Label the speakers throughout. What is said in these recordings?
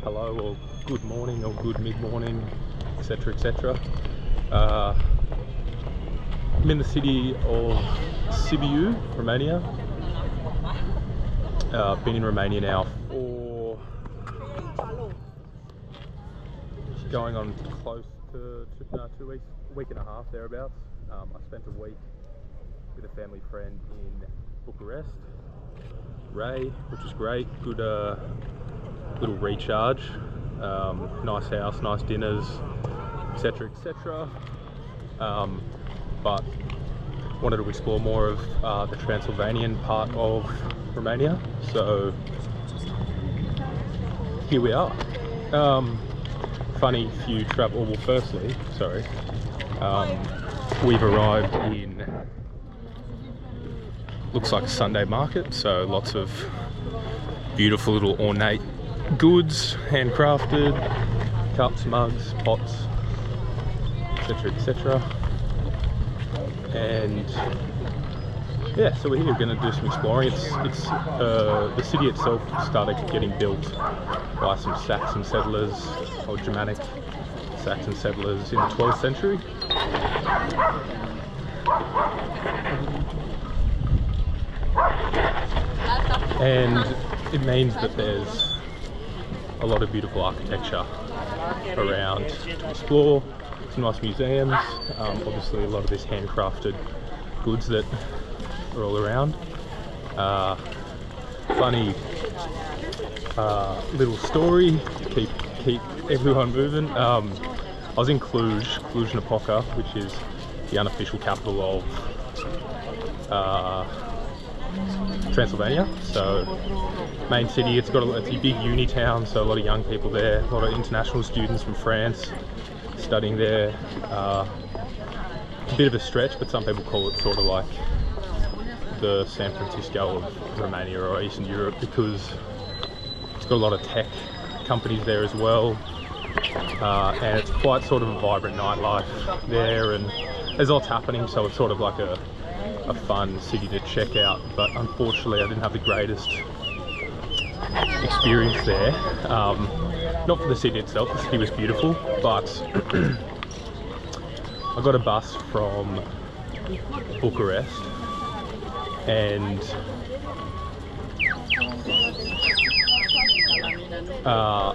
Speaker 1: hello or good morning or good mid-morning, etc, etc. I'm in the city of Sibiu, Romania. Been in Romania now for going on close to 2 weeks, a week and a half thereabouts. I spent a week with a family friend in Bucharest, Ray, which was great. Good little recharge. Nice house, nice dinners, etc, etc. But wanted to explore more of the Transylvanian part of Romania, so here we are. Funny few travel. Well, firstly, sorry, we've arrived in, looks like a Sunday market, so lots of beautiful little ornate goods, handcrafted, cups, mugs, pots, etc, etc. And yeah, so we're here going to do some exploring. It's the city itself started getting built by some Saxon settlers, or Germanic Saxon settlers, in the 12th century. And it means that there's a lot of beautiful architecture around to explore. Some nice museums, obviously a lot of this handcrafted goods that are all around. Funny little story to keep everyone moving. I was in Cluj-Napoca, which is the unofficial capital of Transylvania. So main city, it's a big uni town, so a lot of young people there, a lot of international students from France studying there. It's a bit of a stretch, but some people call it sort of like the San Francisco of Romania or Eastern Europe, because it's got a lot of tech companies there as well, and it's quite sort of a vibrant nightlife there, and there's lots happening, so it's sort of like a fun city to check out. But unfortunately I didn't have the greatest experience there. Not for the city itself, the city was beautiful, but I got a bus from Bucharest and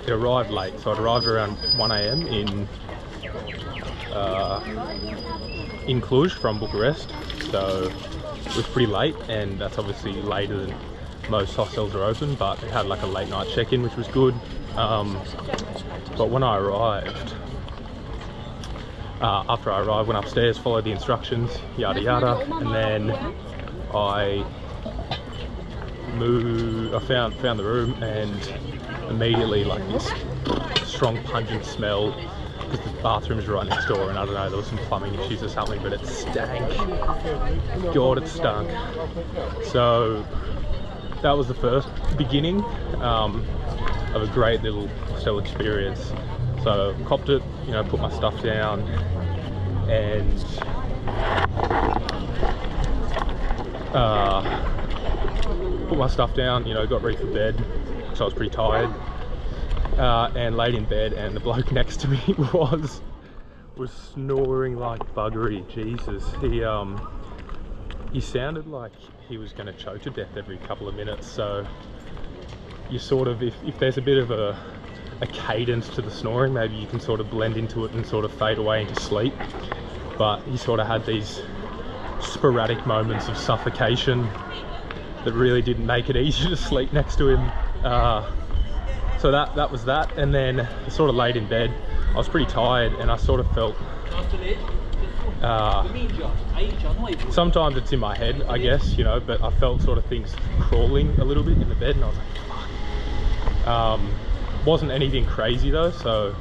Speaker 1: it arrived late, so it arrived around 1 AM in Cluj from Bucharest, so it was pretty late, and that's obviously later than most hostels are open, but it had like a late night check-in, which was good. But when I arrived, after I arrived, went upstairs, followed the instructions, yada yada, and then I found the room, and immediately like this strong pungent smell, because the bathroom's right next door, and I don't know, there was some plumbing issues or something, but it stank. God, it stunk. So that was the first beginning of a great little hostel experience. So copped it, you know, put my stuff down, and you know, got ready for bed, so I was pretty tired, and laid in bed, and the bloke next to me was snoring like buggery. Jesus, he sounded like he was going to choke to death every couple of minutes. So you sort of, if there's a bit of a cadence to the snoring, maybe you can sort of blend into it and sort of fade away into sleep. But he sort of had these sporadic moments of suffocation that really didn't make it easy to sleep next to him. So that was that, and then I sort of laid in bed. I was pretty tired, and I sort of felt, sometimes it's in my head, I guess, you know, but I felt sort of things crawling a little bit in the bed, and I was like, fuck. Wasn't anything crazy though, so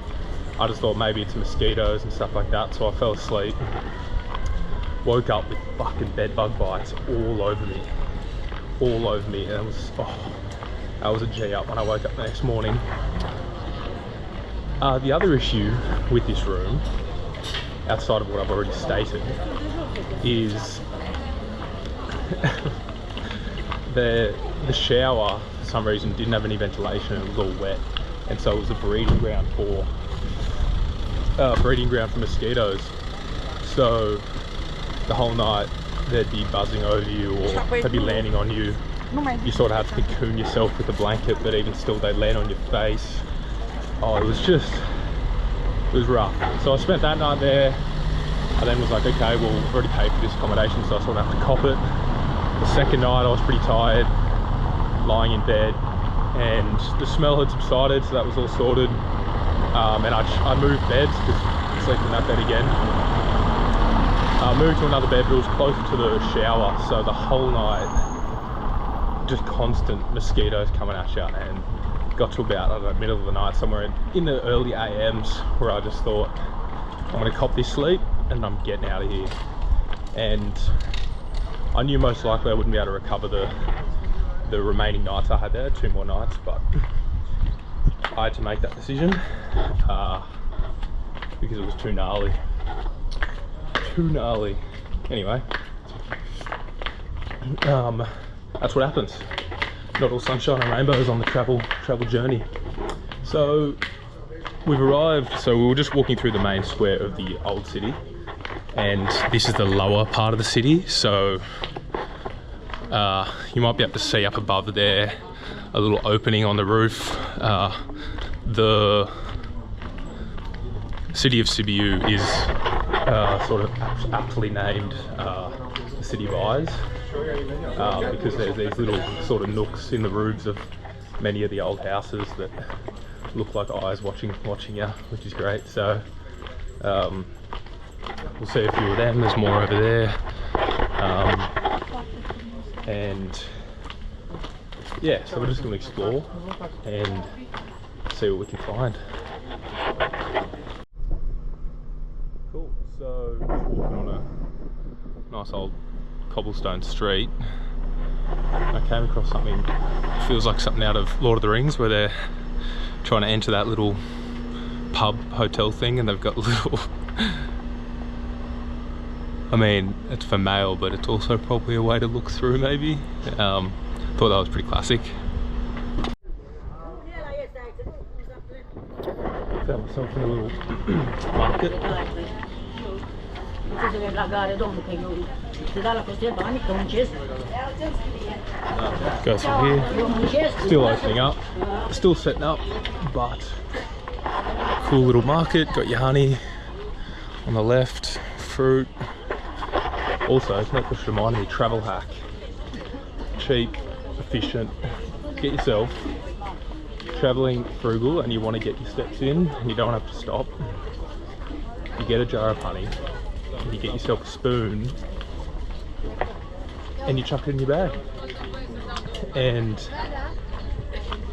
Speaker 1: I just thought maybe it's mosquitoes and stuff like that, so I fell asleep. Woke up with fucking bed bug bites all over me, and it was, that was a G up when I woke up the next morning. The other issue with this room, outside of what I've already stated, is the shower for some reason didn't have any ventilation, and it was all wet. and so it was a breeding ground for mosquitoes. So the whole night they'd be buzzing over you, or they'd be landing on you. You sort of had to cocoon yourself with a blanket, but even still they'd land on your face. Oh, it was rough. So I spent that night there. I then was like, okay, well, we've already paid for this accommodation, so I sort of have to cop it. The second night I was pretty tired, lying in bed, and the smell had subsided, so that was all sorted. And I moved beds because I slept in that bed again. I moved to another bed, but it was closer to the shower, so the whole night, just constant mosquitoes coming at you, and got to about, I don't know, middle of the night, somewhere in the early AMs, where I just thought, I'm gonna cop this sleep and I'm getting out of here. And I knew most likely I wouldn't be able to recover the remaining nights I had there, 2 more nights, but I had to make that decision because it was too gnarly. Anyway, that's what happens. Not all sunshine and rainbows on the travel journey. So we've arrived, so we were just walking through the main square of the old city, and this is the lower part of the city. So you might be able to see up above there a little opening on the roof. The city of Sibiu is sort of aptly named the City of Eyes, because there's these little sort of nooks in the roofs of many of the old houses that look like eyes watching you, which is great. So we'll see a few of them. There's more over there, and yeah, so we're just going to explore and see what we can find. Cool. So walking on a nice old cobblestone street, I came across something, feels like something out of Lord of the Rings, where they're trying to enter that little pub hotel thing, and they've got little I mean, it's for mail, but it's also probably a way to look through, maybe. Thought that was pretty classic. Found myself in a little market. Goes from here, still opening up, still setting up, but cool little market. Got your honey on the left, fruit. Also, that just reminded me, travel hack. Cheap, efficient, get yourself travelling frugal and you want to get your steps in and you don't have to stop. You get a jar of honey, and you get yourself a spoon and you chuck it in your bag. And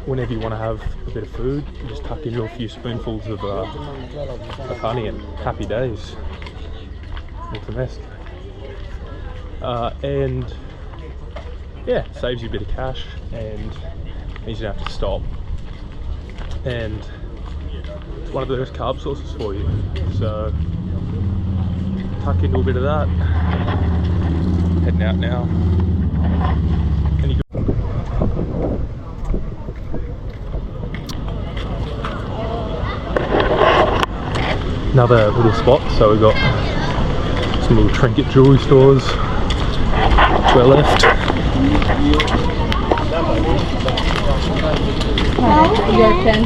Speaker 1: whenever you want to have a bit of food, you just tuck in a few spoonfuls of honey and happy days. It's a mess. And yeah, saves you a bit of cash and means you don't have to stop. And it's one of the best carb sources for you. So tuck into a bit of that. Heading out now. And you another little spot, so we've got some little trinket jewellery stores to our left.
Speaker 2: Your pen.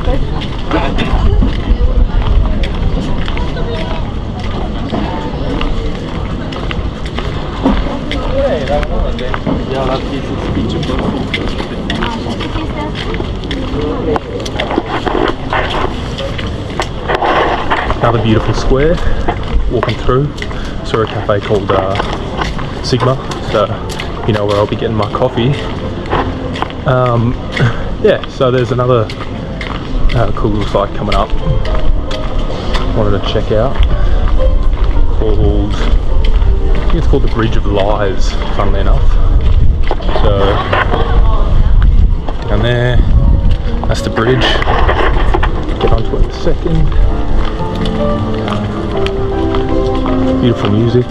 Speaker 1: Another beautiful square, walking through. Saw a cafe called Sigma, so you know where I'll be getting my coffee. Yeah, so there's another cool little site coming up. Wanted to check out. Called, I think it's called the Bridge of Lies, funnily enough. So down there, that's the bridge. Get onto it in a second. Beautiful music.